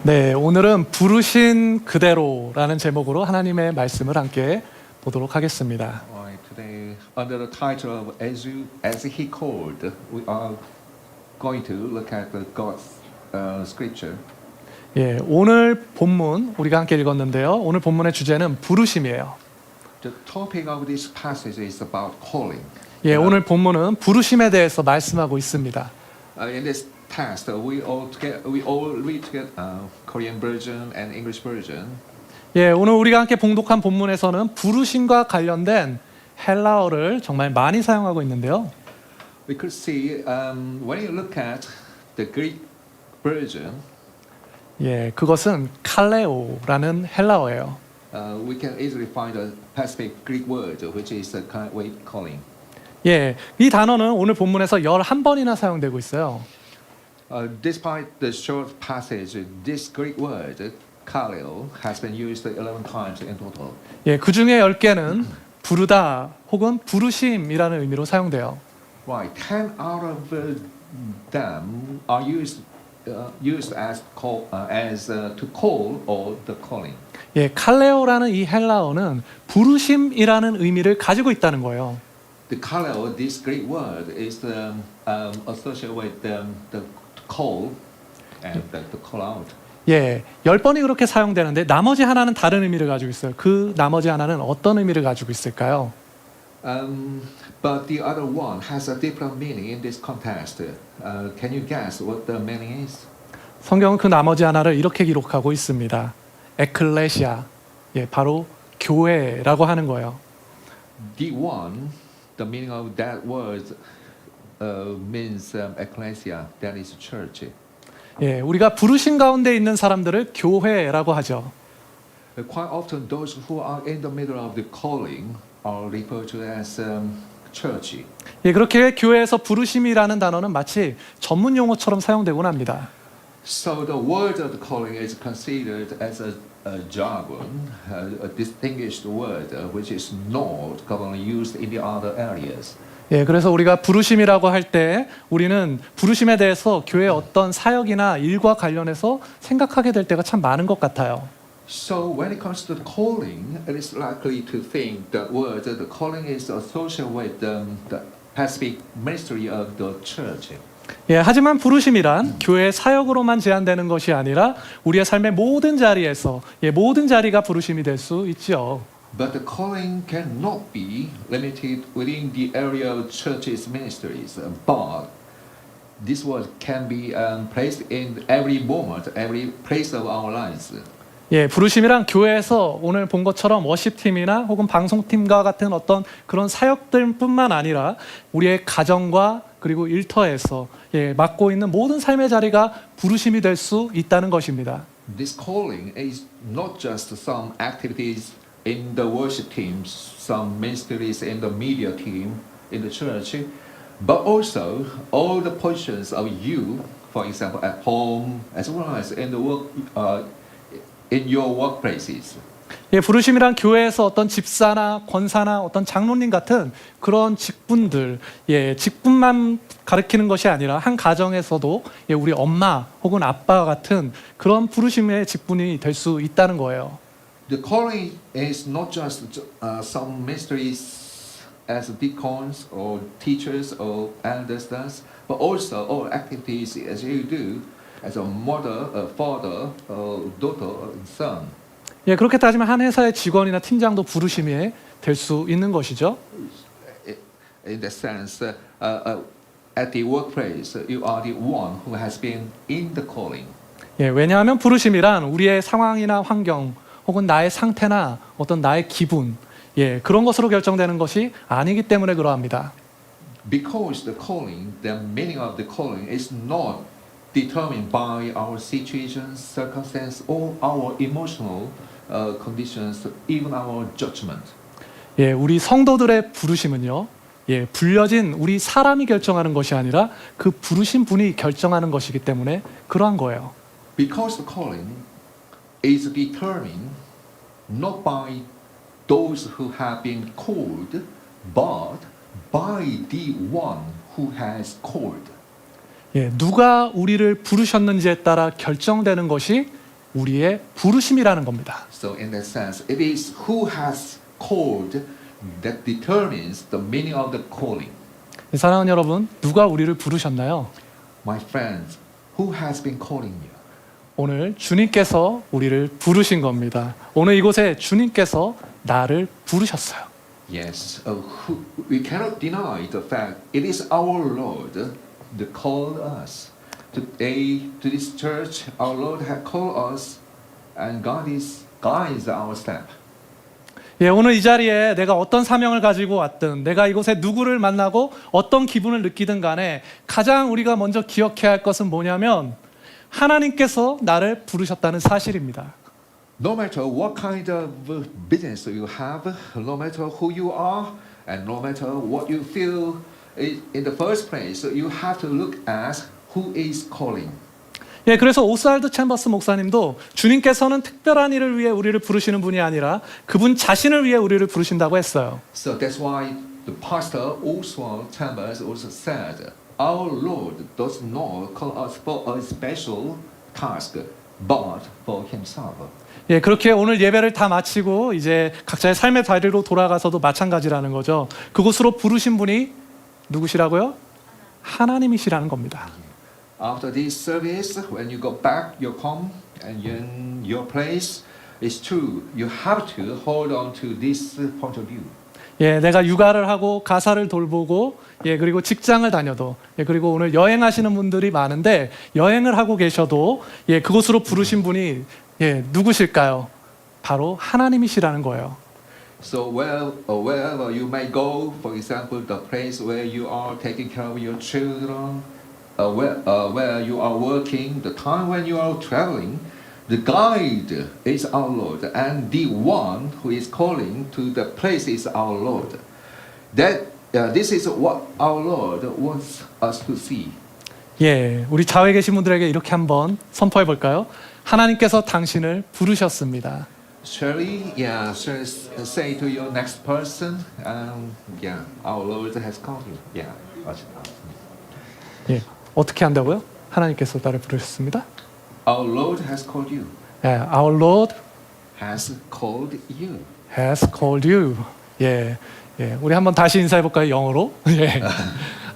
네, 오늘은 부르신 그대로라는 제목으로 하나님의 말씀을 함께 보도록 하겠습니다. Alright, today, under the title of as He Called, we are going to look at the God's scripture. 예, 오늘 본문 우리가 함께 읽었는데요. 오늘 본문의 주제는 부르심이에요. The topic of this passage is about calling. 예, 오늘 본문은 부르심에 대해서 말씀하고 있습니다. In this text, we all read together Korean version and English version. 예, 오늘 우리가 함께 봉독한 본문에서는 부르심과 관련된 헬라어를 정말 많이 사용하고 있는데요. We could see when you look at the Greek version, 예, 그것은 칼레오라는 헬라어예요. we can easily find a specific Greek word, which is a kind of way calling. 예, 이 단어는 오늘 본문에서 11번이나 사용되고 있어요. Despite the short passage, this Greek word, kaleo, has been used 11 times in total. 예, 그 중에 10개는 부르다 혹은 부르심이라는 의미로 사용돼요. Right, 10 out of them are used as to call or the calling. 예, 칼레오라는 이 헬라어는 부르심이라는 의미를 가지고 있다는 거예요. The kaleo, this Greek word, is associated with the call and the call out. 예, 10번이 그렇게 사용되는데 나머지 하나는 다른 의미를 가지고 있어요. 그 나머지 하나는 어떤 의미를 가지고 있을까요? But the other one has a different meaning in this context. Can you guess what the meaning is? 성경은 그 나머지 하나를 이렇게 기록하고 있습니다. 에클레시아, 예, 바로 교회라고 하는 거예요. The meaning of that word means ecclesia, that is church. 예, 우리가 부르심 가운데 있는 사람들을 교회라고 하죠. Quite often, those who are in the middle of the calling are referred to as church. 예, 그렇게 교회에서 부르심이라는 단어는 마치 전문 용어처럼 사용되곤 합니다. So the word of the calling is considered as a jargon, a distinguished word, which is not commonly used in the other areas. 예, 그래서 우리가 부르심이라고 할 때 우리는 부르심에 대해서 교회의 어떤 사역이나 일과 관련해서 생각하게 될 때가 참 많은 것 같아요. So when it comes to the calling, it is likely to think that word, the calling is associated with the specific ministry of the church. 예, 하지만 부르심이란 교회의 사역으로만 제한되는 것이 아니라 우리의 삶의 모든 자리에서, 예, 모든 자리가 부르심이 될 수 있죠. But the calling cannot be limited within the area of church's ministries, but this word can be placed in every moment, every place of our lives. 예, 부르심이란 교회에서 오늘 본 것처럼 워십팀이나 혹은 방송팀과 같은 어떤 그런 사역들뿐만 아니라 우리의 가정과 그리고 일터에서, 예, 맡고 있는 모든 삶의 자리가 부르심이 될 수 있다는 것입니다. This calling is not just some activities in the worship teams, some ministries in the media team in the church, but also all the positions of you, for example, at home as well as in the in your workplaces. 예, 부르심이란 교회에서 어떤 집사나 권사나 어떤 장로님 같은 그런 직분들, 예, 직분만 가리키는 것이 아니라 한 가정에서도, 예, 우리 엄마 혹은 아빠 같은 그런 부르심의 직분이 될 수 있다는 거예요. The calling is not just some ministries as deacons or teachers or elders does, but also all activities as you do as a mother, a father, a daughter, and son. 예, 그렇게 따지면 한 회사의 직원이나 팀장도 부르심이 될 수 있는 것이죠. In that sense, at the workplace, you are the one who has been in the calling. 예, 왜냐하면 부르심이란 우리의 상황이나 환경 혹은 나의 상태나 어떤 나의 기분, 예, 그런 것으로 결정되는 것이 아니기 때문에 그러합니다. Because the calling, the meaning of the calling is not determined by our situations, circumstances, or our emotional conditions, even our judgment. 예, 우리 성도들의 부르심은요, 예, 불려진 우리 사람이 결정하는 것이 아니라 그 부르신 분이 결정하는 것이기 때문에 그러한 거예요. Because the calling is determined not by those who have been called, but by the one who has called. 예, 누가 우리를 부르셨는지에 따라 결정되는 것이 우리의 부르심이라는 겁니다. So in that sense, it is who has called that determines the meaning of the calling. 사랑하는 여러분, 누가 우리를 부르셨나요? My friends, who has been calling you? 오늘 주님께서 우리를 부르신 겁니다. 오늘 이곳에 주님께서 나를 부르셨어요. Yes, we cannot deny the fact it is our Lord that called us. Today, to this church, our Lord has called us, and God guides our step. 예, 오늘 이 자리에 내가 어떤 사명을 가지고 왔든, 내가 이곳에 누구를 만나고 어떤 기분을 느끼든 간에 가장 우리가 먼저 기억해야 할 것은 뭐냐면 하나님께서 나를 부르셨다는 사실입니다. No matter what kind of business you have, no matter who you are, and no matter what you feel, in the first place, you have to look at who is calling. 예, 그래서 오스왈드 챔버스 목사님도 주님께서는 특별한 일을 위해 우리를 부르시는 분이 아니라 그분 자신을 위해 우리를 부르신다고 했어요. So that's why the pastor Oswald Chambers also said, our Lord does not call us for a special task, but for Himself. 예, 그렇게 오늘 예배를 다 마치고 이제 각자의 삶의 자리로 돌아가서도 마찬가지라는 거죠. 그곳으로 부르신 분이 누구시라고요? 하나님이시라는 겁니다. After this service, when you go back your home and in your place, it's true. You have to hold on to this point of view. 예, 내가 육아를 하고 가사를 돌보고 예, 그리고 직장을 다녀도 예, 그리고 오늘 여행하시는 분들이 많은데 여행을 하고 계셔도 예, 그곳으로 부르신 분이 예, 누구실까요? 바로 하나님이시라는 거예요. So wherever you may go, for example, the place where you are taking care of your children, where you are working, the time when you are traveling, the guide is our Lord, and the one who is calling to the place is our Lord. This is what our Lord wants us to see. 예, 우리 좌우에 계신 분들에게 이렇게 한번 선포해 볼까요? 하나님께서 당신을 부르셨습니다. Surely, say to your next person, our Lord has called you. 예, 어떻게 한다고요? 하나님께서 나를 부르셨습니다. Our Lord has called you. 예, Our Lord Has called you. has called you. 예, 예, 우리 한번 다시 인사해 볼까요? 영어로. 예,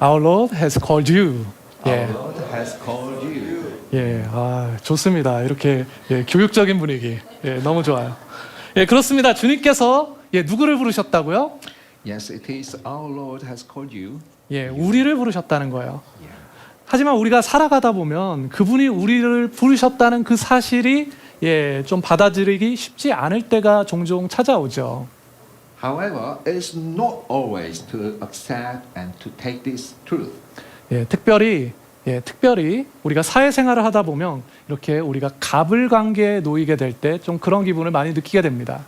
Our Lord has called you. 예, Our Lord has called you. 예, 아, 좋습니다. 이렇게 예, 교육적인 분위기, 예, 너무 좋아요. 예, 그렇습니다. 주님께서 예, 누구를 부르셨다고요? Yes, it is our Lord has called you. 예, 우리를 부르셨다는 거예요. Yeah. 하지만 우리가 살아가다 보면 그분이 우리를 부르셨다는 그 사실이 예, 좀 받아들이기 쉽지 않을 때가 종종 찾아오죠. However, it's not always to accept and to take this truth. 예, 특별히 우리가 사회생활을 하다 보면 이렇게 우리가 갑을 관계에 놓이게 될 때 좀 그런 기분을 많이 느끼게 됩니다.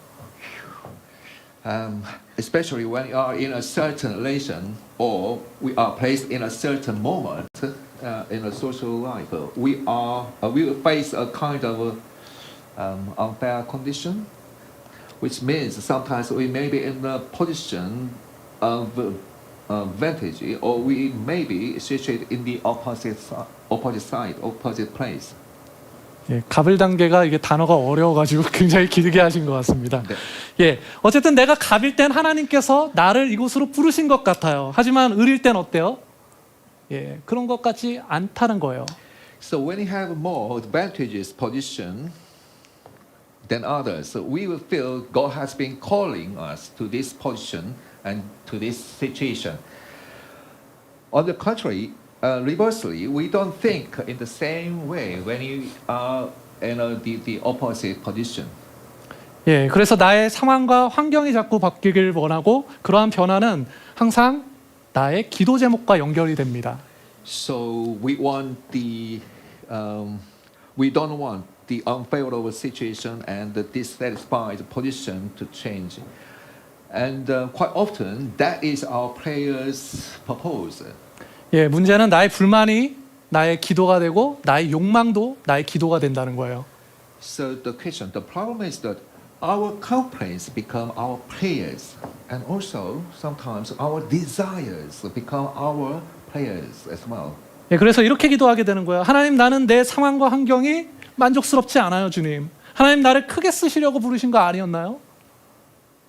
Especially when you are in a certain relation or we are placed in a certain moment in a social life, we will face a kind of unfair condition, which means sometimes we may be in the position of advantage, or we may be situated in the opposite side, opposite place. 예, 갑을 단계가 이게 단어가 어려워가지고 굉장히 길게 하신 것 같습니다. 네. 예, 어쨌든 내가 갑일 땐 하나님께서 나를 이곳으로 부르신 것 같아요. 하지만 을일 땐 어때요? 예, 그런 것 같지 않다는 거예요. So when you have more advantageous position than others, we will feel God has been calling us to this position and to this situation. On the contrary, reversely, we don't think in the same way when you are in the opposite position. 예, 그래서 나의 상황과 환경이 자꾸 바뀌길 원하고 그러한 변화는 항상 나의 기도 제목과 연결이 됩니다. So we don't want the unfavorable situation and the dissatisfied position to change. And quite often, that is our prayer's purpose. 예, 문제는 나의 불만이 나의 기도가 되고 나의 욕망도 나의 기도가 된다는 거예요. So the problem is that our complaints become our prayers, and also sometimes our desires become our prayers as well. 예, 그래서 이렇게 기도하게 되는 거예요. 하나님, 나는 내 상황과 환경이 만족스럽지 않아요, 주님. 하나님 나를 크게 쓰시려고 부르신 거 아니었나요?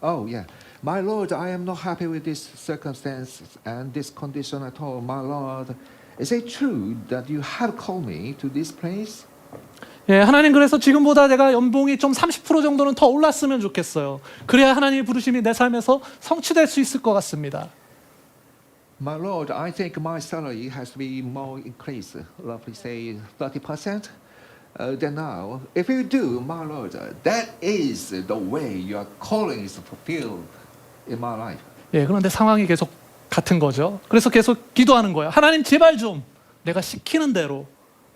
Oh, yeah. My Lord, I am not happy with this circumstance and this condition at all. My Lord, is it true that you have called me to this place? 예, 하나님 그래서 지금보다 내가 연봉이 좀 30% 정도는 더 올랐으면 좋겠어요. 그래야 하나님의 부르심이 내 삶에서 성취될 수 있을 것 같습니다. My Lord, I think my salary has to be more increased, roughly say 30%. Then now, if you do, my Lord, that is the way your calling is fulfilled in my life. 예, 그런데 상황이 계속 같은 거죠. 그래서 계속 기도하는 거예요. 하나님 제발 좀 내가 시키는 대로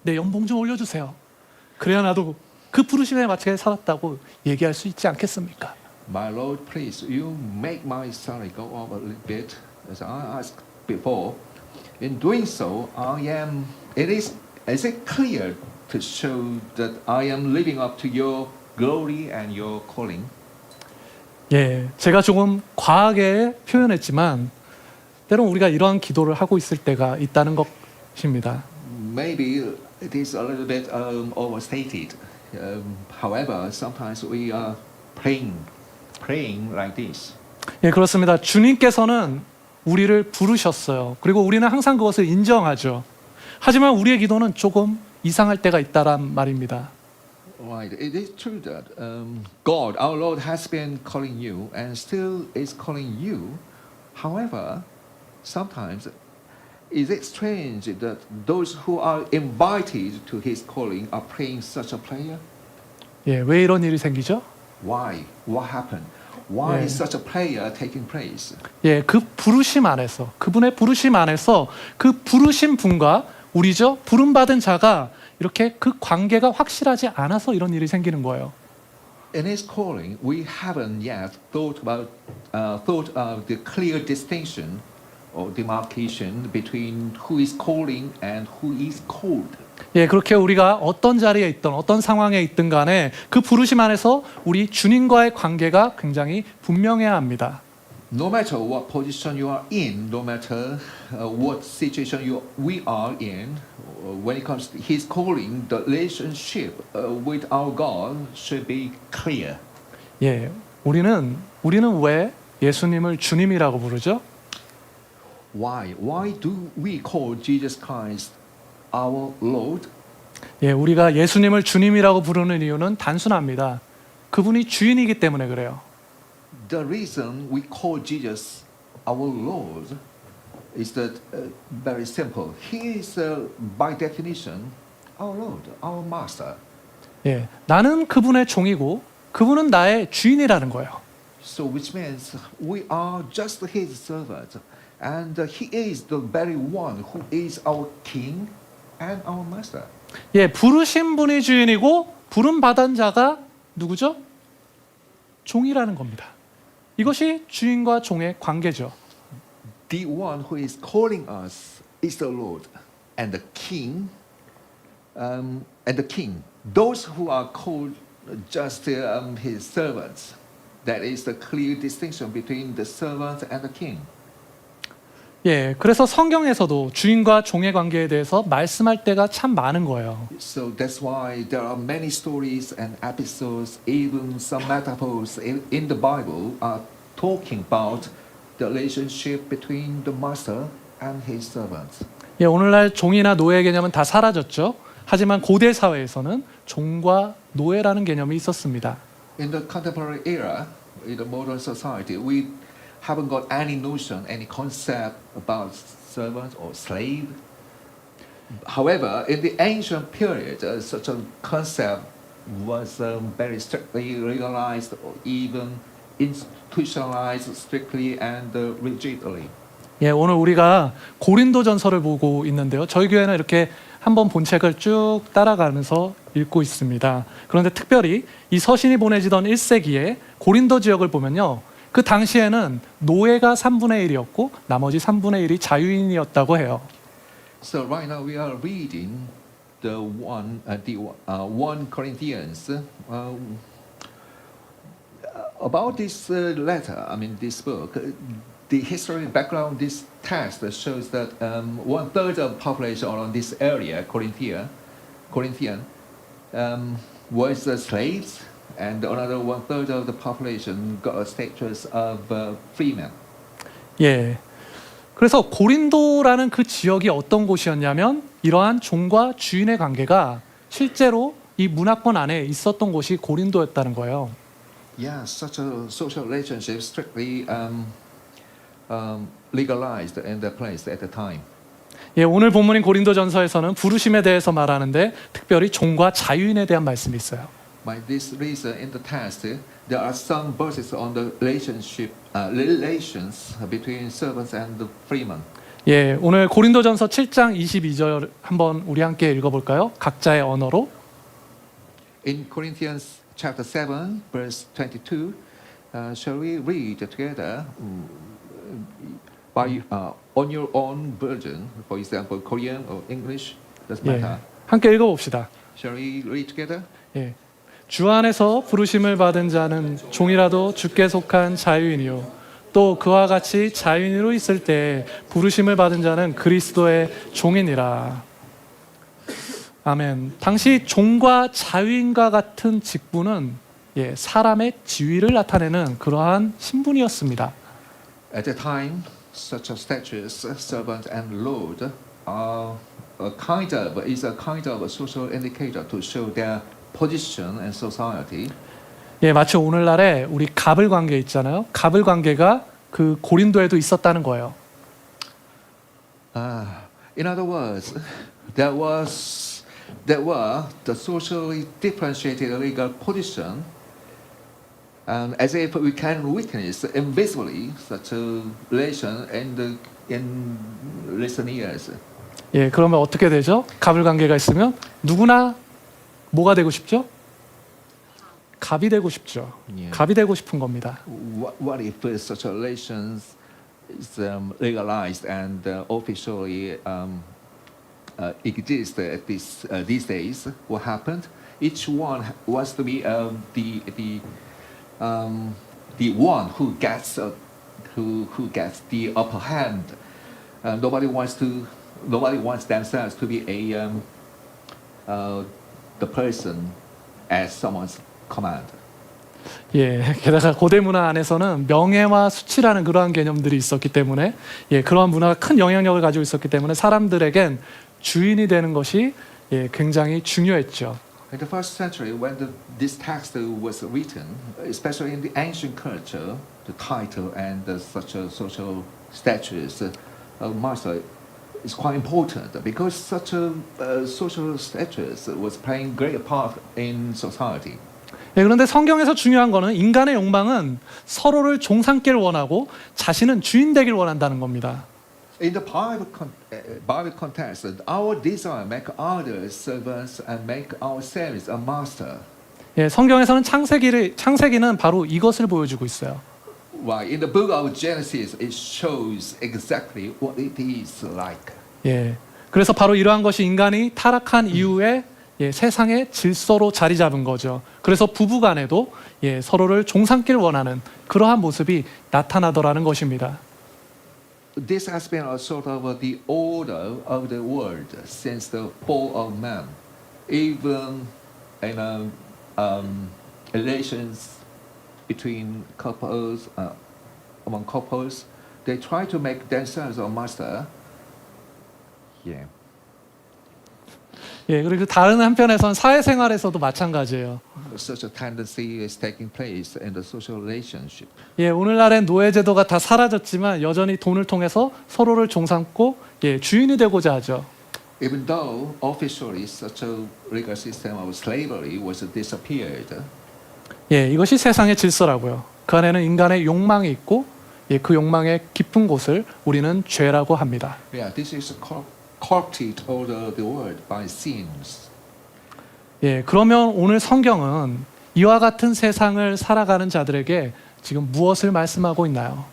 내 연봉 좀 올려주세요. 그래야 나도 그 부르심에 맞게 살았다고 얘기할 수 있지 않겠습니까? My Lord, please, you make my salary go up a little bit, as I asked before. In doing so, is it clear to show that I am living up to your glory and your calling? 예, 제가 조금 과하게 표현했지만 때론 우리가 이러한 기도를 하고 있을 때가 있다는 것입니다. Maybe it is a little bit overstated. However, sometimes we are praying like this. 예, 그렇습니다. 주님께서는 우리를 부르셨어요. 그리고 우리는 항상 그것을 인정하죠. 하지만 우리의 기도는 조금 이상할 때가 있다란 말입니다. Right. It is true that God, our Lord, has been calling you and still is calling you. However, sometimes is it strange that those who are invited to His calling are praying such a prayer? 예, 왜 이런 일이 생기죠? Why? What happened? Why Yeah. is such a prayer taking place? 예, 그 부르심 안에서, 그분의 부르심 안에서 그 부르신 분과 우리죠, 부름받은 자가 이렇게 그 관계가 확실하지 않아서 이런 일이 생기는 거예요. In His calling, we haven't yet thought of the clear distinction or demarcation between who is calling and who is called. 예, 그렇게 우리가 어떤 자리에 있든 어떤 상황에 있든 간에 그 부르심 안에서 우리 주님과의 관계가 굉장히 분명해야 합니다. No matter what position you are in, no matter what situation we are in, when it comes to His calling, the relationship with our God should be clear. 예, 우리는 왜 예수님을 주님이라고 부르죠? Why? Why do we call Jesus Christ our Lord? 예, 우리가 예수님을 주님이라고 부르는 이유는 단순합니다. 그분이 주인이기 때문에 그래요. The reason we call Jesus our Lord is that very simple. He is by definition our Lord, our Master. 예, 나는 그분의 종이고 그분은 나의 주인이라는 거예요. So which means we are just His servants, and He is the very one who is our King and our Master. 예, 부르신 분이 주인이고 부름 받은 자가 누구죠? 종이라는 겁니다. 이것이 주인과 종의 관계죠. The one who is calling us is the Lord, and the King, Those who are called just His servants. That is the clear distinction between the servant and the king. 예, 그래서 성경에서도 주인과 종의 관계에 대해서 말씀할 때가 참 많은 거예요. So that's why there are many stories and episodes, even some metaphors in the Bible are talking about the relationship between the master and his servants. 예, 오늘날 종이나 노예 개념은 다 사라졌죠. 하지만 고대 사회에서는 종과 노예라는 개념이 있었습니다. In the contemporary era, in the modern society, we haven't got any notion, any concept about servant or slave. However, in the ancient period, such a concept was very strictly realized or even institutionalized strictly and rigidly. 예, 오늘 우리가 고린도전서를 보고 있는데요. 저희 교회는 이렇게 한번 본 책을 쭉 따라가면서 읽고 있습니다. 그런데 특별히 이 서신이 보내지던 1세기에 고린도 지역을 보면요. 그 당시에는 노예가 3분의 1이었고 나머지 3분의 1이 자유인이었다고 해요. So right now we are reading the 1 Corinthians about this letter. I mean this book. The history background this text shows that 1/3 of population around this area, Corinthian, was slaves, and another 1/3 of the population got a status of freemen. 예. 그래서 고린도라는 그 지역이 어떤 곳이었냐면 이러한 종과 주인의 관계가 실제로 이 문화권 안에 있었던 곳이 고린도였다는 거예요. Yeah, such a social relationship strictly legalized in the place at the time. 예, 오늘 본문인 고린도전서에서는 부르심에 대해서 말하는데 특별히 종과 자유인에 대한 말씀이 있어요. By this reason, in the text, there are some verses on the relations between servants and the freemen. 예, 오늘 고린도전서 7장 22절 한번 우리 함께 읽어볼까요? 각자의 언어로. In Corinthians chapter 7, verse 22, shall we read together by on your own version, for example, Korean or English, doesn't 예, matter. 함께 읽어봅시다. Shall we read together? 예, 주 안에서 부르심을 받은 자는 종이라도 주께 속한 자유인이요 또 그와 같이 자유인으로 있을 때 부르심을 받은 자는 그리스도의 종이니라. 아멘. 당시 종과 자유인과 같은 직분은 예, 사람의 지위를 나타내는 그러한 신분이었습니다. At the time, such a status, servant and lord, are is a kind of a social indicator to show their position in society. 예, 마치 오늘날에 우리 갑을 관계 있잖아요. 갑을 관계가 그 고린도에도 있었다는 거예요. In other words, there were the socially differentiated legal position, and as if we can witness invisibly such a relation in recent years. 예, 그러면 어떻게 되죠? 갑을 관계가 있으면 누구나 뭐가 되고 싶죠? 갑이 되고 싶죠. Yeah. 갑이 되고 싶은 겁니다. What if such a relations is legalized and officially exist at these days? What happened? Each one wants to be the one who gets the upper hand. Nobody wants themselves to be the person as someone's command. 예, 게다가 고대 문화 안에서는 명예와 수치라는 그러한 개념들이 있었기 때문에 예, 그러한 문화가 큰 영향력을 가지고 있었기 때문에 사람들에겐 주인이 되는 것이 예, 굉장히 중요했죠. In the first century, when this text was written, especially in the ancient culture, the title and such a social status of master is quite important because such a social status was playing great part in society. 예, 그런데 성경에서 중요한 거는 인간의 욕망은 서로를 종삼기를 원하고 자신은 주인 되길 원한다는 겁니다. In the Bible context, our desire make others servants and make ourselves a master. 예, 성경에서는 창세기는 바로 이것을 보여주고 있어요. Why? In the book of Genesis, it shows exactly what it is like. 예, 그래서 바로 이러한 것이 인간이 타락한 이후에 예, 세상의 질서로 자리 잡은 거죠. 그래서 부부간에도 예, 서로를 종삼기를 원하는 그러한 모습이 나타나더라는 것입니다. This has been a sort of the order of the world since the fall of man. Even in relations between couples, among couples, they try to make themselves a master. Yeah. 예, 그리고 다른 한편에서는 사회생활에서도 마찬가지예요. Such a tendency is taking place in the social relationship. 예, 오늘날엔 노예제도가 다 사라졌지만 여전히 돈을 통해서 서로를 종삼고 예, 주인이 되고자 하죠. Even though officially such a legal system of slavery was disappeared, 예, 이것이 세상의 질서라고요. 그 안에는 인간의 욕망이 있고 예, 그 욕망의 깊은 곳을 우리는 죄라고 합니다. yeah, this is corrupted all the world by sins. 예, 그러면 오늘 성경은 이와 같은 세상을 살아가는 자들에게 지금 무엇을 말씀하고 있나요?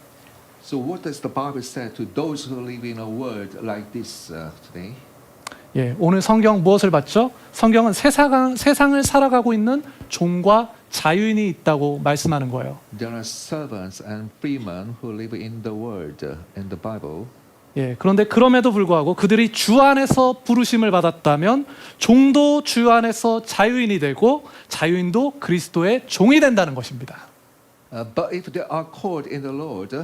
So what does the Bible say to those who live in a world like this today? 예, 오늘 성경 무엇을 봤죠? 성경은 세상을 살아가고 있는 종과 자유인이 있다고 말씀하는 거예요. There are servants and freemen who live in the world in the Bible. 예, 그런데 그럼에도 불구하고 그들이 주 안에서 부르심을 받았다면 종도 주 안에서 자유인이 되고 자유인도 그리스도의 종이 된다는 것입니다. But if they are called in the Lord,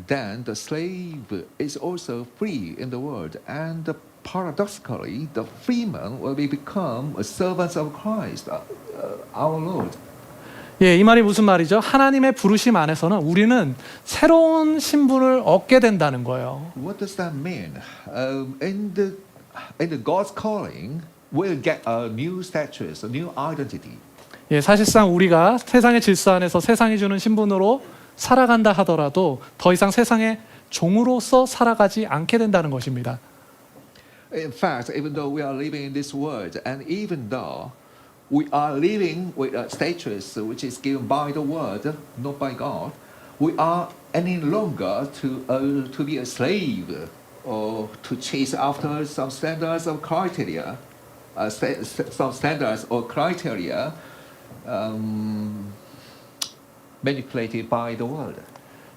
then the slave is also free in the world. And paradoxically, the freeman will become a servant of Christ, our Lord. 예, 이 말이 무슨 말이죠? 하나님의 부르심 안에서는 우리는 새로운 신분을 얻게 된다는 거예요. What does that mean? In the God's calling, we'll get a new status, a new identity. 예, 사실상 우리가 세상의 질서 안에서 세상이 주는 신분으로 살아간다 하더라도 더 이상 세상의 종으로서 살아가지 않게 된다는 것입니다. In fact, even though we are living in this world, and even though we are living with a status which is given by the world, not by God, we are any longer to be a slave or to chase after some standards of criteria, some standards or criteria manipulated by the world.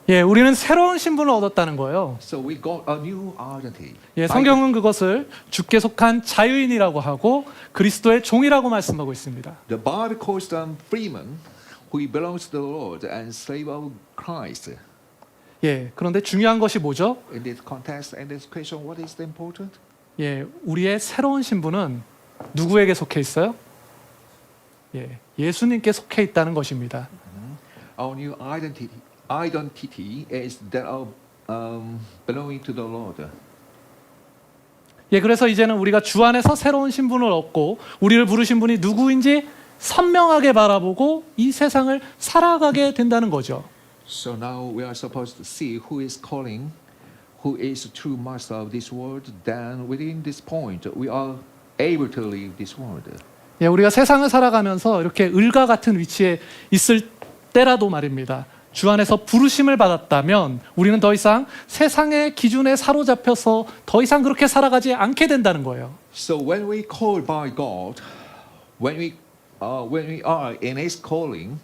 예, 우리는 새로운 신분을 얻었다는 거예요. So we got a new identity. 예, 성경은 그것을 주께 속한 자유인이라고 하고 그리스도의 종이라고 말씀하고 있습니다. The Bible calls them freemen who belongs to the Lord and slave of Christ. 예, 그런데 중요한 것이 뭐죠? In this context and this question, what is important? 예, 우리의 새로운 신분은 누구에게 속해 있어요? 예, 예수님께 속해 있다는 것입니다. Our new identity is that of belonging to the Lord. 예, 그래서 이제는 우리가 주 안에서 새로운 신분을 얻고 우리를 부르신 분이 누구인지 선명하게 바라보고 이 세상을 살아가게 된다는 거죠. So now we are supposed to see who is calling, who is the true master of this world. Then within this point, we are able to leave this world. 예, 우리가 세상을 살아가면서 이렇게 을과 같은 위치에 있을 때라도 말입니다. 주 안에서 부르심을 받았다면 우리는 더 이상 세상의 기준에 사로잡혀서 더 이상 그렇게 살아가지 않게 된다는 거예요. So when we called by God, when we are in His calling,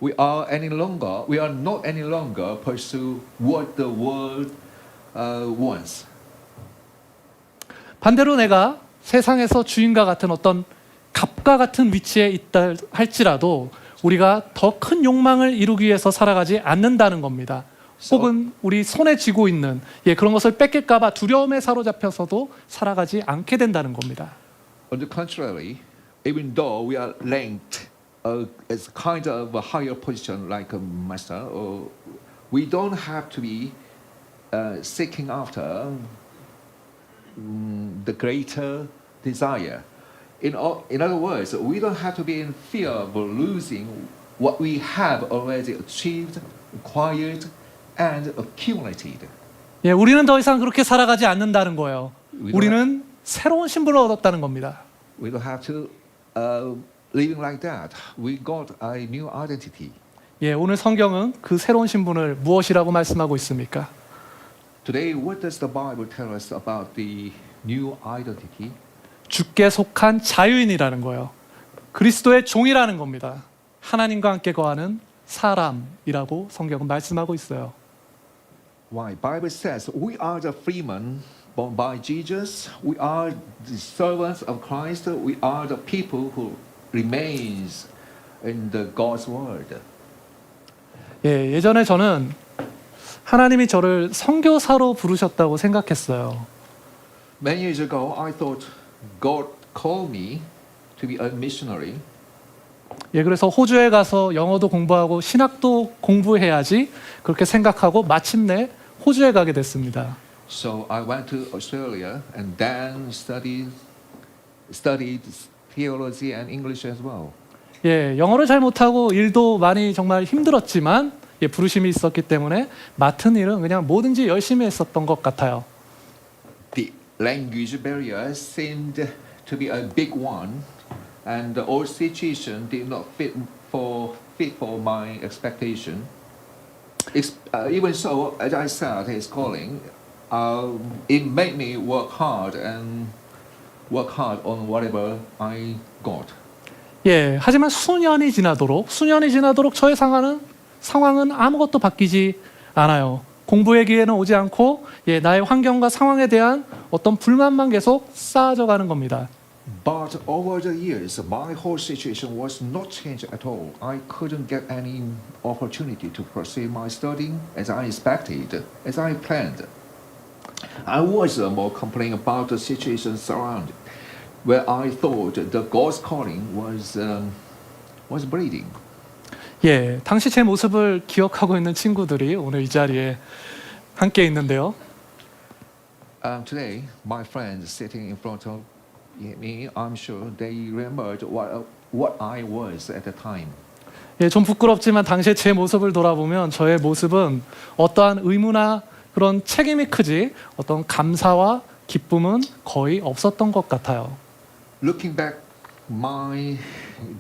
we are not any longer pursue what the world wants. 반대로 내가 세상에서 주인과 같은 어떤 갑과 같은 위치에 있다 할지라도 우리가 더 큰 욕망을 이루기 위해서 살아가지 않는다는 겁니다. 혹은 우리 손에 쥐고 있는 그런 것을 뺏길까 봐 두려움에 사로잡혀서도 살아가지 않게 된다는 겁니다. On the contrary, even though we are ranked as kind of a higher position like a master, or we don't have to be seeking after the greater desire. In other words, we don't have to be in fear of losing what we have already achieved, acquired, and accumulated. 예, 우리는 더 이상 그렇게 살아가지 않는다는 거예요. 우리는 새로운 신분을 얻었다는 겁니다. We don't have to living like that. We got a new identity. 예, 오늘 성경은 그 새로운 신분을 무엇이라고 말씀하고 있습니까? Today, what does the Bible tell us about the new identity? 주께 속한 자유인이라는 거예요. 그리스도의 종이라는 겁니다. 하나님과 함께 거하는 사람이라고 성경은 말씀하고 있어요. Why? Bible says we are the freemen born by Jesus. We are the servants of Christ. We are the people who remains in the God's word. 예, 예전에 저는 하나님이 저를 선교사로 부르셨다고 생각했어요. Many years ago, I thought God called me to be a missionary. 예, 그래서 호주에 가서 영어도 공부하고 신학도 공부해야지 그렇게 생각하고 마침내 호주에 가게 됐습니다. So I went to Australia and then studied theology and English as well. 예, 영어를 잘 못하고 일도 많이 정말 힘들었지만 부르심이 있었기 때문에 맡은 일은 그냥 뭐든지 열심히 했었던 것 같아요. The language barrier seemed to be a big one, and the old situation did not fit for my expectation. Even so, as I said, His calling, it made me work hard on whatever I got. 예, 하지만 수년이 지나도록 저의 상황은 아무것도 바뀌지 않아요. 공부의 기회는 오지 않고 나의 환경과 상황에 대한 어떤 불만만 계속 쌓아져 가는 겁니다. But over the years, my whole situation was not changed at all. I couldn't get any opportunity to pursue my studying as I expected, as I planned. I was more complaining about the situation surrounding, where I thought the God's calling was bleeding. 예, 당시 제 모습을 기억하고 있는 친구들이 오늘 이 자리에 함께 있는데요. Today, my friends sitting in front of me, I'm sure they remembered what I was at the time. 예, 좀 부끄럽지만 당시에 제 모습을 돌아보면 저의 모습은 어떠한 의무나 그런 책임이 크지 어떤 감사와 기쁨은 거의 없었던 것 같아요. Looking back,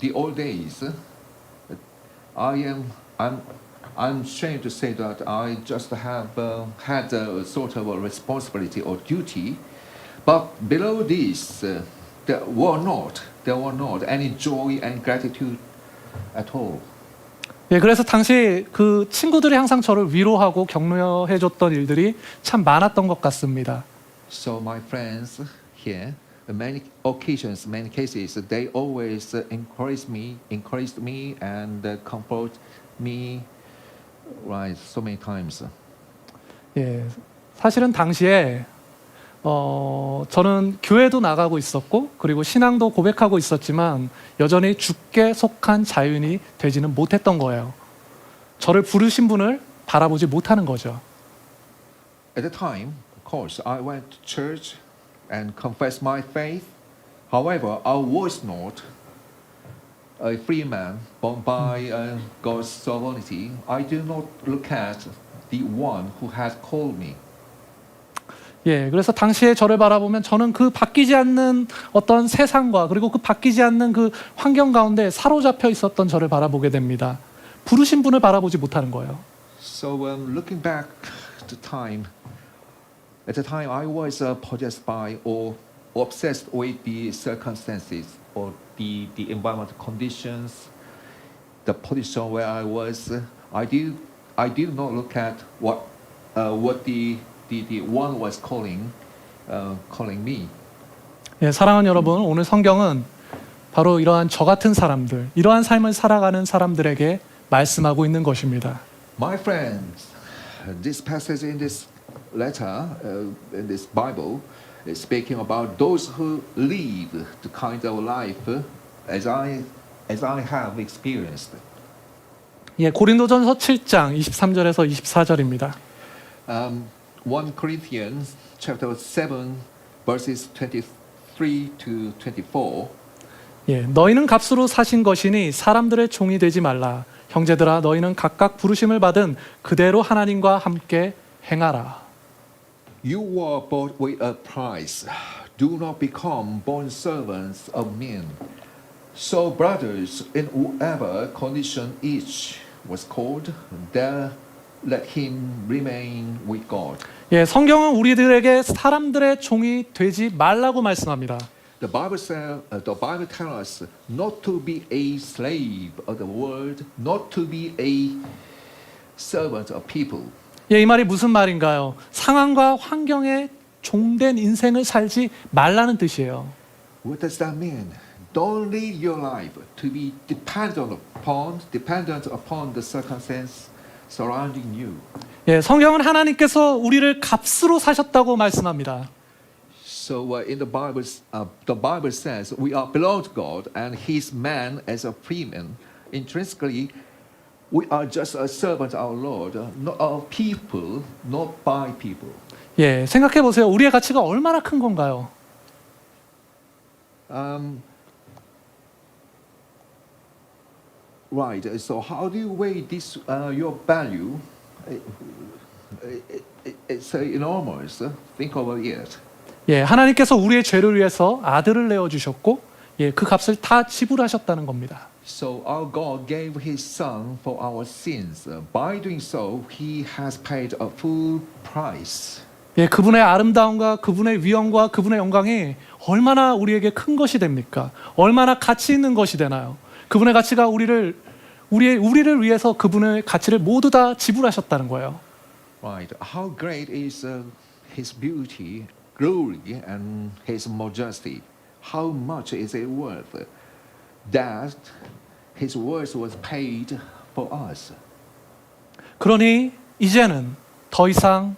the old days, I'm ashamed to say that I just have had a sort of a responsibility or duty, but below this, there were not any joy and gratitude at all. 예, 그래서 당시 그 친구들이 항상 저를 위로하고 격려해줬던 일들이 참 많았던 것 같습니다. So my friends here, in many occasions, many cases, they always encouraged me, and comfort me, right, so many times. 예, 사실은 당시에 저는 교회도 나가고 있었고 그리고 신앙도 고백하고 있었지만 여전히 주께 속한 자유인이 되지는 못했던 거예요. 저를 부르신 분을 바라보지 못하는 거죠. At the time, of course, I went to church and confessed my faith. However, I was not a free man born by God's sovereignty. I do not look at the one who has called me. 예, 그래서 당시에 저를 바라보면 저는 그 바뀌지 않는 어떤 세상과 그리고 그 바뀌지 않는 그 환경 가운데 사로잡혀 있었던 저를 바라보게 됩니다. 부르신 분을 바라보지 못하는 거예요. So looking back at the time I was possessed by or obsessed with the circumstances or the environmental conditions, the position where I was. I did not look at what the one was calling me. 예, 사랑하는 여러분, 오늘 성경은 바로 이러한 저 같은 사람들, 이러한 삶을 살아가는 사람들에게 말씀하고 있는 것입니다. My friends, this passage in this letter, in this Bible, is speaking about those who live the kind of life as I have experienced. 예, 고린도전서 7장 23절에서 24절입니다. 1 Corinthians chapter 7 verses 23 to 24. 예, 너희는 값으로 사신 것이니 사람들의 종이 되지 말라. 형제들아, 너희는 각각 부르심을 받은 그대로 하나님과 함께 행하라. You were bought with a price. Do not become bond servants of men. So brothers, in whatever condition each was called, there let him remain with God. 예, 성경은 우리들에게 사람들의 종이 되지 말라고 말씀합니다. The Bible tells us not to be a slave of the world, not to be a servant of people. 예, 이 말이 무슨 말인가요? 상황과 환경에 종된 인생을 살지 말라는 뜻이에요. What does that mean? Don't lead your life to be dependent upon the circumstance surrounding you. 예, 성경은 하나님께서 우리를 값으로 사셨다고 말씀합니다. So in the Bible says we are belong to God and His man as a free man. Intrinsically, we are just a servant of our Lord, not of people, not by people. 예, 생각해 보세요. 우리의 가치가 얼마나 큰 건가요? Right. So how do you weigh this your value? It's enormous. Think about it. 예, 하나님께서 우리의 죄를 위해서 아들을 내어 주셨고, 예, 그 값을 다 지불하셨다는 겁니다. So our God gave His Son for our sins. By doing so, He has paid a full price. 예, 그분의 아름다움과 그분의 위엄과 그분의 영광이 얼마나 우리에게 큰 것이 됩니까? 얼마나 가치 있는 것이 되나요? 그분의 가치가 우리를 위해서 그분의 가치를 모두 다 지불하셨다는 거예요. Right. How great is His beauty, glory, and His majesty? How much is it worth that His words was paid for us? 그러니 이제는 더 이상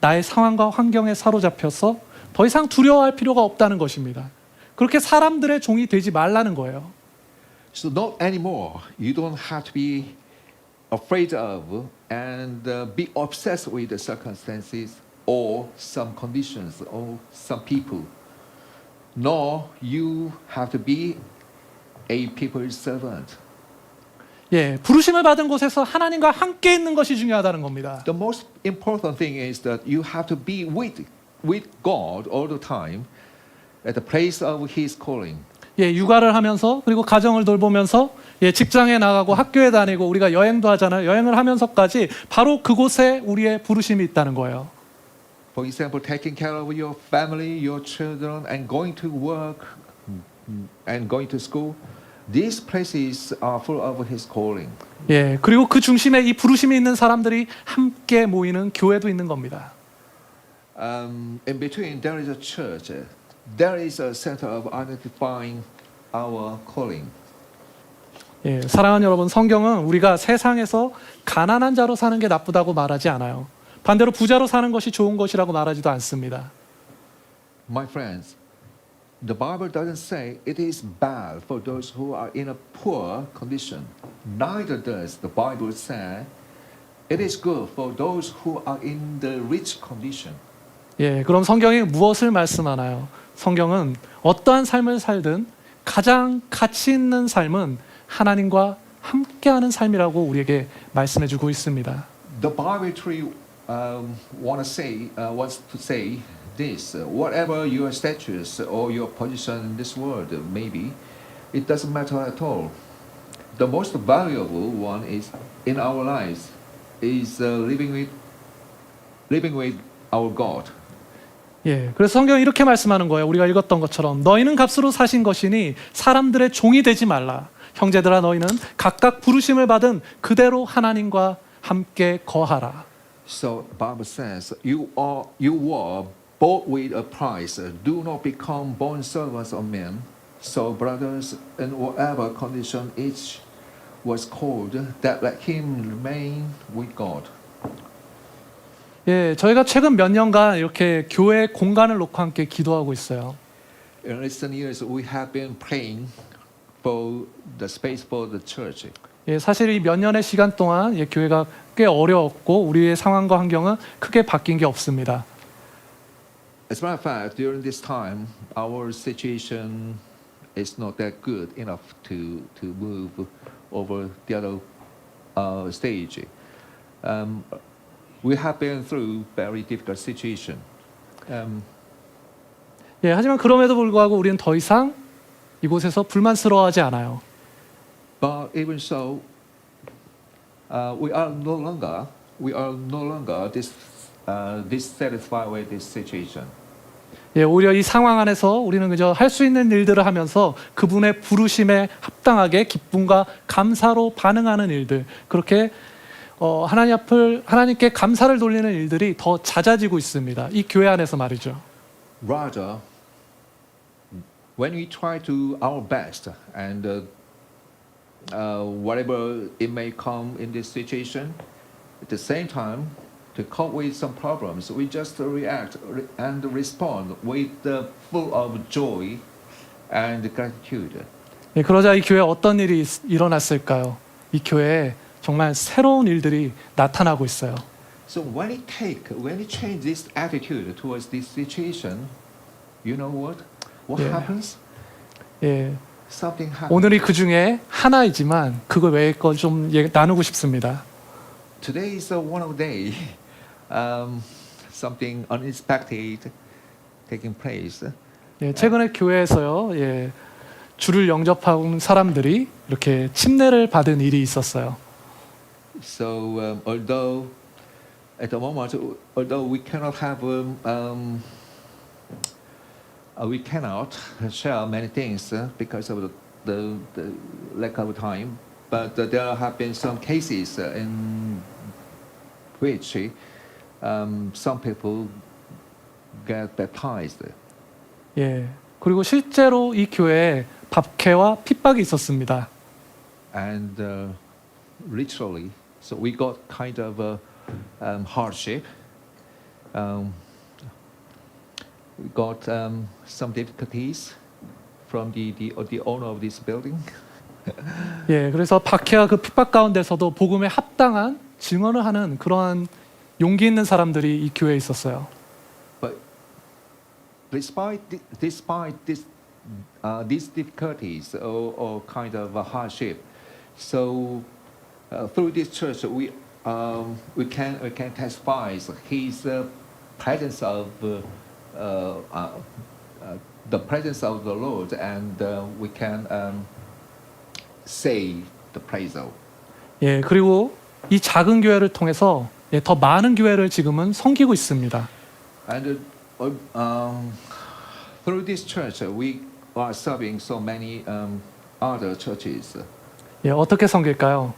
나의 상황과 환경에 사로잡혀서 더 이상 두려워할 필요가 없다는 것입니다. 그렇게 사람들의 종이 되지 말라는 거예요. So not anymore. You don't have to be afraid of and be obsessed with the circumstances or some conditions or some people. Nor you have to be a people's servant. 예, 부르심을 받은 곳에서 하나님과 함께 있는 것이 중요하다는 겁니다. The most important thing is that you have to be with God all the time at the place of His calling. 예, 육아를 하면서 그리고 가정을 돌보면서 예, 직장에 나가고 학교에 다니고 우리가 여행도 하잖아요. 여행을 하면서까지 바로 그곳에 우리의 부르심이 있다는 거예요. For example, taking care of your family, your children, and going to work and going to school. These places are full of His calling. 예, 그리고 그 중심에 이 부르심이 있는 사람들이 함께 모이는 교회도 있는 겁니다. In between, there is a church. There is a center of identifying our calling. 예, 사랑하는 여러분, 성경은 우리가 세상에서 가난한 자로 사는 게 나쁘다고 말하지 않아요. 반대로 부자로 사는 것이 좋은 것이라고 말하지도 않습니다. My friends, the Bible doesn't say it is bad for those who are in a poor condition. Neither does the Bible say it is good for those who are in the rich condition. 예, 그럼 성경이 무엇을 말씀하나요? 성경은 어떠한 삶을 살든 가장 가치 있는 삶은 하나님과 함께하는 삶이라고 우리에게 말씀해주고 있습니다. The Bible tree wants to say this: whatever your status or your position in this world may be, it doesn't matter at all. The most valuable one is in our lives is living with our God. 예, 그래서 성경이 이렇게 말씀하는 거예요. 우리가 읽었던 것처럼 너희는 값으로 사신 것이니 사람들의 종이 되지 말라. 형제들아 너희는 각각 부르심을 받은 그대로 하나님과 함께 거하라. So the Bible says, you were bought with a price. Do not become bond servants of men. So brothers, in whatever condition each was called, that let him remain with God. 예, 저희가 최근 몇 년간 이렇게 교회 공간을 놓고 함께 기도하고 있어요. In recent years, we have been praying for the space for the church. 예, 사실 이 몇 년의 시간 동안 예, 교회가 꽤 어려웠고 우리의 상황과 환경은 크게 바뀐 게 없습니다. As a matter of fact, during this time, our situation is not that good enough to move over the other stage. We have been through very difficult situation. 예, 하지만 그럼에도 불구하고 우리는 더 이상 이곳에서 불만스러워하지 않아요. But even so, we are no longer dissatisfied with this situation. 예, 오히려 이 상황 안에서 우리는 그저 할 수 있는 일들을 하면서 그분의 부르심에 합당하게 기쁨과 감사로 반응하는 일들, 그렇게 하나님께 감사를 돌리는 일들이 더 잦아지고 있습니다. 이 교회 안에서 말이죠. Rather, when we try to our best and whatever it may come in this situation, at the same time, to cope with some problems, we just react and respond with full of joy and gratitude. 예, 그러자 이 교회에 어떤 일이 일어났을까요? 이 교회에 정말 새로운 일들이 나타나고 있어요. So when we change this attitude towards this situation, you know what? What Yeah. happens? 예, Something happens. 오늘이 그 중에 하나이지만 그거 외의 거 좀 나누고 싶습니다. Today is one of the day. Something unexpected taking place. 예, 최근에 교회에서요, 예, 주를 영접하는 사람들이 이렇게 침례를 받은 일이 있었어요. So although at the moment, although we cannot share many things because of the lack of time, but there have been some cases which some people get baptized. 예. 그리고 실제로 이 교회에 박해와 핍박이 있었습니다. And literally, so we got kind of a hardship. We got some difficulties from the owner of this building. 예. 그래서 박해와 그 핍박 가운데서도 복음에 합당한 증언을 하는 그러한 용기 있는 사람들이 이 교회에 있었어요. But despite these difficulties or kind of a hardship, so through this church we can testify his presence of the presence of the Lord, and we can say the praise of. 예. 그리고 이 작은 교회를 통해서 예, 더 많은 교회를 지금은 섬기고 있습니다. And through this church, we are serving so many other churches. 예, 어떻게 섬길까요?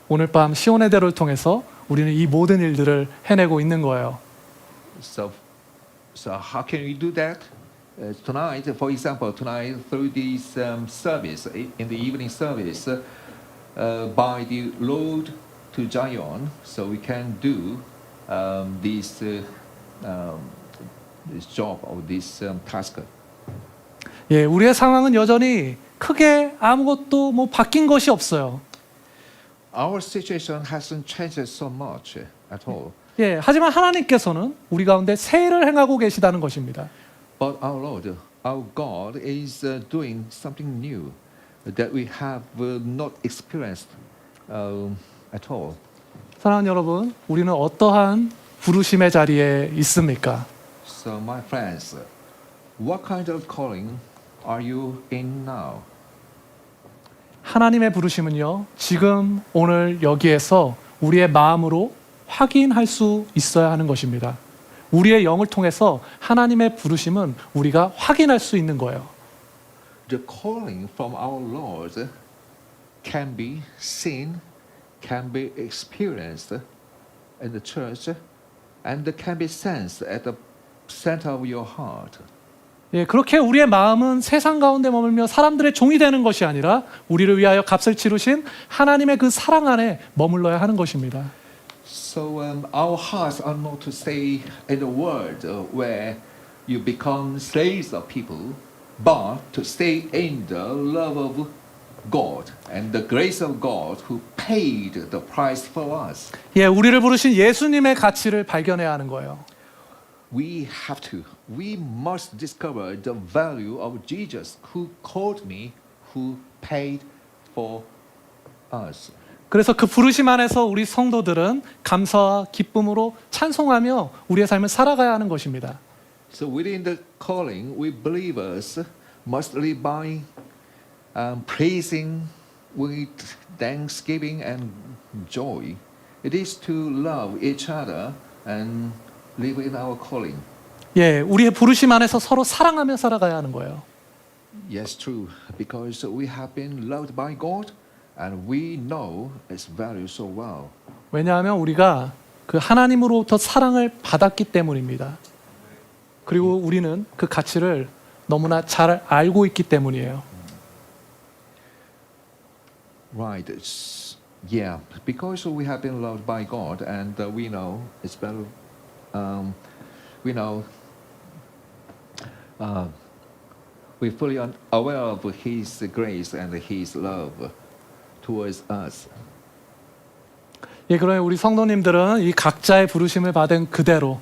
오늘 밤 시온의 대로를 통해서 우리는 이 모든 일들을 해내고 있는 거예요. So how can we do that? Tonight, for example, tonight through this service in the evening service, by the road to Zion, so we can do this job or this task. 예, 우리의 상황은 여전히 크게 아무것도 뭐 바뀐 것이 없어요. Our situation hasn't changed so much at all. 예, 하지만 하나님께서는 우리 가운데 새 일을 행하고 계시다는 것입니다. But our Lord, our God is doing something new that we have not experienced at all. 사랑하는 여러분, 우리는 어떠한 부르심의 자리에 있습니까? So my friends, what kind of calling are you in now? 하나님의 부르심은요, 지금 오늘 여기에서 우리의 마음으로 확인할 수 있어야 하는 것입니다. 우리의 영을 통해서 하나님의 부르심은 우리가 확인할 수 있는 거예요. The calling from our Lord can be seen, can be experienced in the church, and can be sensed at the center of your heart. 예, 그렇게 우리의 마음은 세상 가운데 머물며 사람들의 종이 되는 것이 아니라 우리를 위하여 값을 치르신 하나님의 그 사랑 안에 머물러야 하는 것입니다. So our hearts are not to stay in the world where you become slaves of people, but to stay in the love of God and the grace of God who paid the price for us. 예, 우리를 부르신 예수님의 가치를 발견해야 하는 거예요. We must discover the value of Jesus who called me, who paid for us. 그래서 그 부르심 안에서 우리 성도들은 감사와 기쁨으로 찬송하며 우리의 삶을 살아가야 하는 것입니다. So within the calling, we believers must live by praising with thanksgiving and joy. It is to love each other and live in our calling. 예, 우리의 부르심 안에서 서로 사랑하며 살아가야 하는 거예요. Yes, true. Because we have been loved by God and we know its value so well. 왜냐하면 우리가 그 하나님으로부터 사랑을 받았기 때문입니다. 그리고 우리는 그 가치를 너무나 잘 알고 있기 때문이에요. Right. Yeah. Because we have been loved by God and we know its value. We know. We're fully aware of His grace and His love towards us. 예, 그러면 우리 성도님들은 이 각자의 부르심을 받은 그대로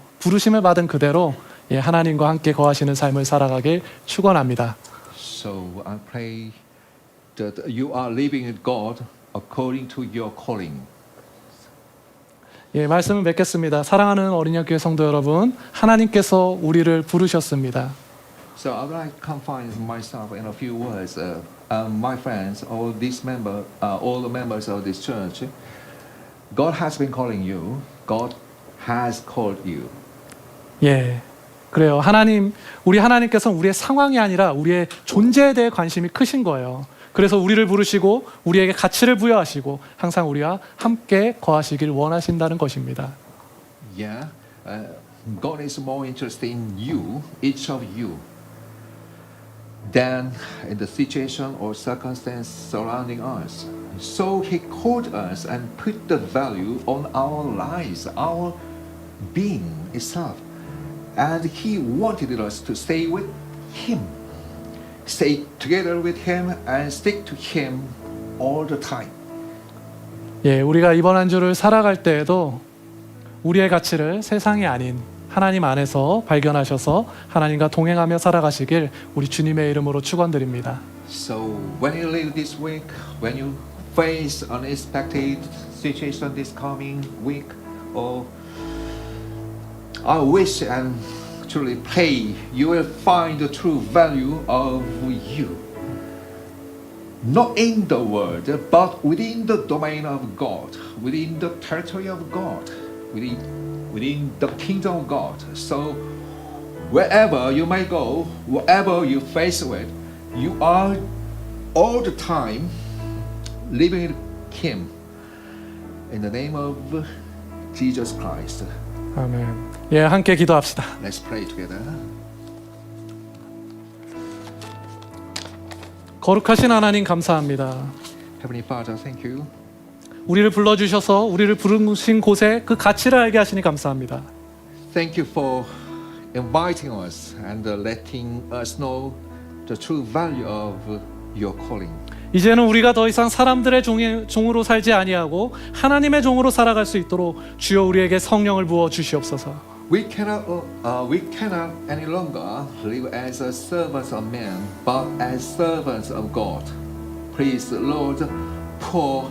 예, 하나님과 함께 거하시는 삶을 살아가길 축원합니다. So I pray that you are living with God according to your calling. 예, 말씀을 맺겠습니다. 사랑하는 어린이교회 성도 여러분, 하나님께서 우리를 부르셨습니다. So I would like to confine myself in a few words. My friends, all the members of this church, God has been calling you. God has called you. 예, 그래요. 우리 하나님께서는 우리의 상황이 아니라 우리의 존재에 대해 관심이 크신 거예요. 그래서 우리를 부르시고 우리에게 가치를 부여하시고 항상 우리와 함께 거하시길 원하신다는 것입니다. Yeah, God is more interested in you, each of you, than in the situation or circumstance surrounding us. So He called us and put the value on our lives, our being itself. And He wanted us to stay with Him, stay together with Him, and stick to Him all the time. 예, 우리가 이번 한 주를 살아갈 때에도 우리의 가치를 세상이 아닌 하나님 안에서 발견하셔서 하나님과 동행하며 살아가시길 우리 주님의 이름으로 축원드립니다. So when you live this week, when you face unexpected situation this coming week, or I wish and truly pray you will find the true value of you. Not in the world, but within the domain of God, within the territory of God, within the kingdom of God. So wherever you may go, whatever you face with, you are all the time living with Him. In the name of Jesus Christ. 아멘. 예, 함께 기도합시다. Let's pray together. 거룩하신 하나님 감사합니다. Heavenly Father, thank you. 우리를 불러주셔서 우리를 부르신 곳에 그 가치를 알게 하시니 감사합니다. Thank you for inviting us and letting us know the true value of your calling. 이제는 우리가 더 이상 사람들의 종으로 살지 아니하고 하나님의 종으로 살아갈 수 있도록 주여 우리에게 성령을 부어 주시옵소서. We cannot any longer live as servants of men, but as servants of God. Please, Lord, pour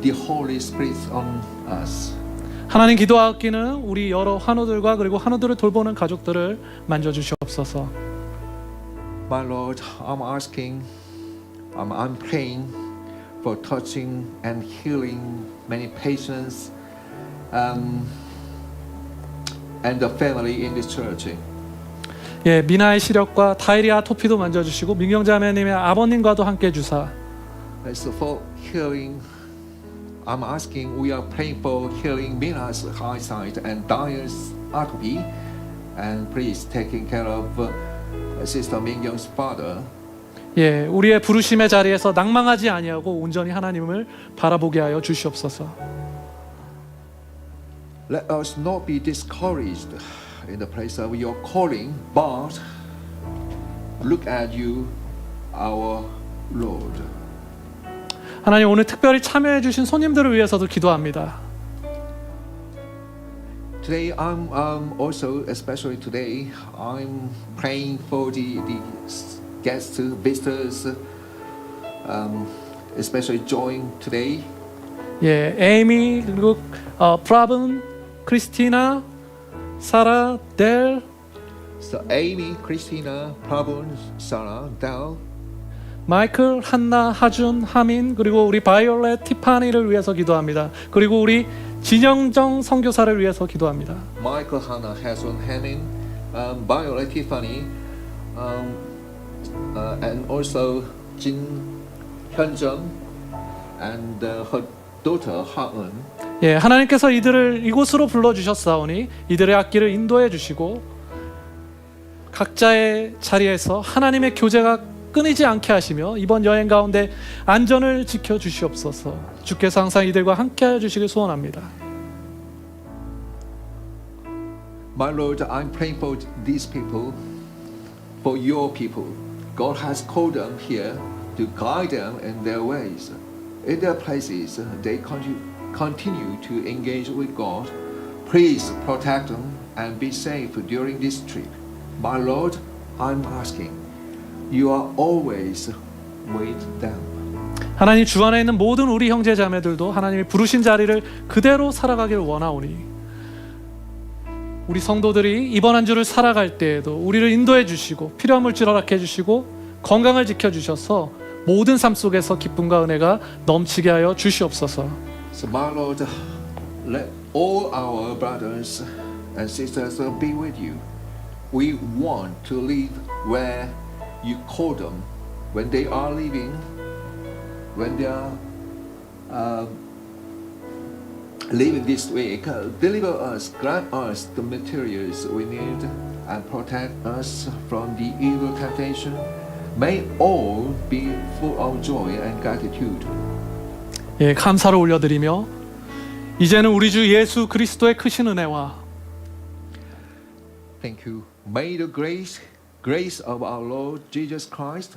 the Holy Spirit on us. 하나님 기도하기는 우리 여러 환우들과 그리고 환우들을 돌보는 가족들을 만져 주시옵소서. My Lord, I'm praying for touching and healing many patients and the family in this church. 예, 미나의 시력과 다이리아 토피도 만져 주시고 민경자매님의 아버님과도 함께 주사. As for healing, we are praying for healing Mina's eyesight and Diane's atopy, and please taking care of Sister Mingyong's father. 예, 우리의 부르심의 자리에서 낭망하지 아니하고 온전히 하나님을 바라보게 하여 주시옵소서. Let us not be discouraged in the place of your calling, but look at you, our Lord. 하나님 오늘 특별히 참여해 주신 손님들을 위해서도 기도합니다. Today, I'm also, especially today, I'm praying for the guests, visitors, especially join today. 예, 에이미 그리고 프라븐, 크리스티나, 사라, 델, So Amy, Christina, Prabhu, Sarah, Dal, 마이클, 한나, 하준, 하민 그리고 우리 바이올렛, 티파니를 위해서 기도합니다. 그리고 우리 진영정 선교사를 위해서 기도합니다. Michael, Hannah, Hasun, Hamin, Violet, Tiffany, and also Jin Hyunjung and her daughter Ha-eun. 예, 하나님께서 이들을 이곳으로 불러주셨사오니 이들의 앞길을 인도해 주시고 각자의 자리에서 하나님의 교제가 끊이지 않게 하시며 이번 여행 가운데 안전을 지켜 주시옵소서. 주께서 항상 이들과 함께하여 주시길 소원합니다. My Lord, I'm praying for these people, for your people. God has called them here to guide them in their ways. In their places, they continue to engage with God. Please protect them and be safe during this trip. My Lord, I'm asking, you are always with them. 하나님 주 안에 있는 모든 우리 형제 자매들도 하나님이 부르신 자리를 그대로 살아가길 원하오니 우리 성도들이 이번 한 주를 살아갈 때에도 우리를 인도해 주시고 필요한 물질 허락해 주시고 건강을 지켜 주셔서 모든 삶 속에서 기쁨과 은혜가 넘치게 하여 주시옵소서. So my Lord, let all our brothers and sisters be with you. We want to live where you call them when they are leaving when they are living this week, deliver us, grant us the materials we need, and protect us from the evil temptation. May all be full of joy and gratitude. 예, 감사를 올려드리며 이제는 우리 주 예수 그리스도의 크신 은혜와 Thank you. May the grace of our Lord Jesus Christ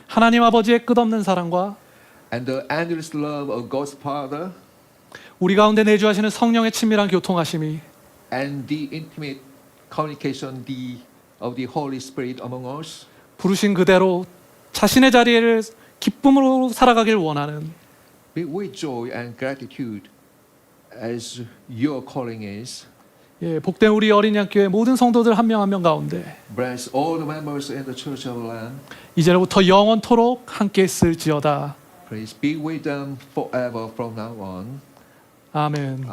하나님 아버지의 끝없는 사랑과 and the endless love of God's Father 우리 가운데 내주하시는 성령의 친밀한 교통하심이 and the intimate communication of the Holy Spirit among us 부르신 그대로 자신의 자리를 기쁨으로 살아가길 원하는 be with joy and gratitude as your calling is. 예, 복된 우리 어린 양교회 모든 성도들 한 명 한 명 가운데 Bless all the members in the Church of the Lamb. 이제로부터 영원토록 함께 있을지어다. Please be with them forever from now on. 아멘. Amen.